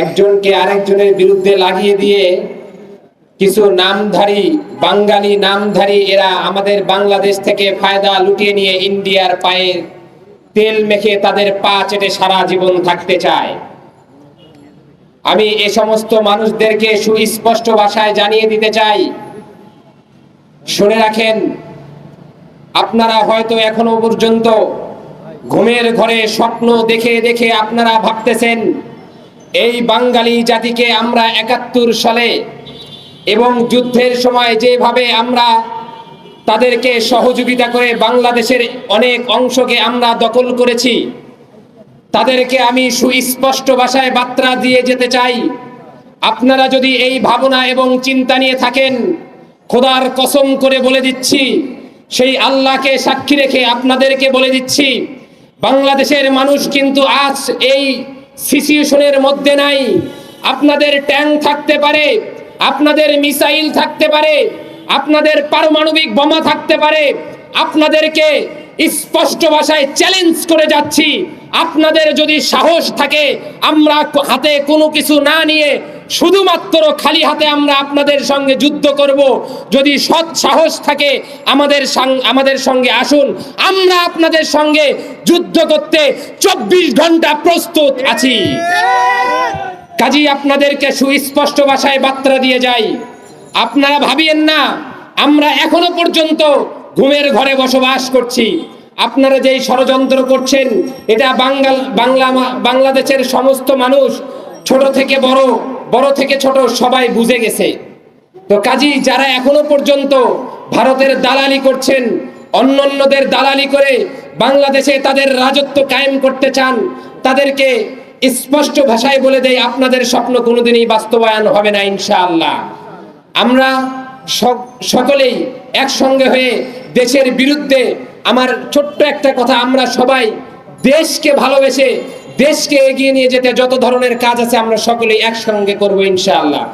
একজনকে আরেকজনের বিরুদ্ধে লাগিয়ে দিয়ে কিছু নামধারী বাঙালি নামধারী এরা আমাদের বাংলাদেশ থেকে ফায়দা লুটিয়ে নিয়ে ইন্ডিয়ার পায়ে তেল মেখে তাদের পা চেটে সারা জীবন থাকতে চায়। আমি এ সমস্ত মানুষদেরকে সুস্পষ্ট ভাষায় জানিয়ে দিতে চাই, শুনে রাখেন, আপনারা হয়তো এখনো পর্যন্ত ঘুমের ঘরে স্বপ্ন দেখে দেখে আপনারা ভাবতেছেন এই বাঙালি জাতিকে আমরা ৭১ সালে এবং যুদ্ধের সময় যেভাবে আমরা তাদেরকে সহযোগিতা করে বাংলাদেশের অনেক অংশকে আমরা দখল করেছি, তাদেরকে আমি সুস্পষ্ট ভাষায় বার্তা দিয়ে যেতে চাই, আপনারা যদি এই ভাবনা এবং চিন্তা নিয়ে থাকেন, খোদার কসম করে বলে দিচ্ছি, সেই আল্লাহকে সাক্ষী রেখে আপনাদেরকে বলে দিচ্ছি, বাংলাদেশের মানুষ কিন্তু আজ এই সিচুয়েশনের মধ্যে নাই। আপনাদের ট্যাঙ্ক থাকতে পারে, আপনাদের মিসাইল থাকতে পারে, আপনাদের পারমাণবিক বোমা থাকতে পারে, আপনাদেরকে স্পষ্ট ভাষায় চ্যালেঞ্জ করে যাচ্ছি, আপনাদের যদি সাহস থাকে আমরা হাতে কোনো কিছু না নিয়ে শুধুমাত্র খালি হাতে আমরা আপনাদের সঙ্গে যুদ্ধ করব। যদি সৎ সাহস থাকে আমাদের সঙ্গে আসুন, আমরা আপনাদের সঙ্গে যুদ্ধ করতে ২৪ ঘন্টা প্রস্তুত আছি। কাজী আপনাদেরকে সুস্পষ্ট ভাষায় বার্তা দিয়ে যাই, আপনারা ভাবিয়েন না আমরা এখনো পর্যন্ত ঘুমের ঘরে বসবাস করছি। আপনারা যেই ষড়যন্ত্র করছেন এটা বাংলাদেশের সমস্ত মানুষ, ছোট থেকে বড়, বড় থেকে ছোট সবাই বুঝে গেছে। তো কাজী যারা এখনো পর্যন্ত ভারতের দালালি করছেন, অন্যদের দালালি করে বাংলাদেশে তাদের রাজত্ব কায়েম করতে চান, তাদেরকে স্পষ্ট ভাষায় বলে দেয় আপনাদের স্বপ্ন কোনোদিনই বাস্তবায়ন হবে না ইনশাআল্লাহ। আমরা সকলেই একসঙ্গে হয়ে দেশের বিরুদ্ধে, আমার ছোট্ট একটা কথা, আমরা সবাই দেশকে ভালোবেসে দেশকে এগিয়ে নিয়ে যেতে যত ধরনের কাজ আছে আমরা সকলেই একসঙ্গে করবো ইনশাআল্লাহ।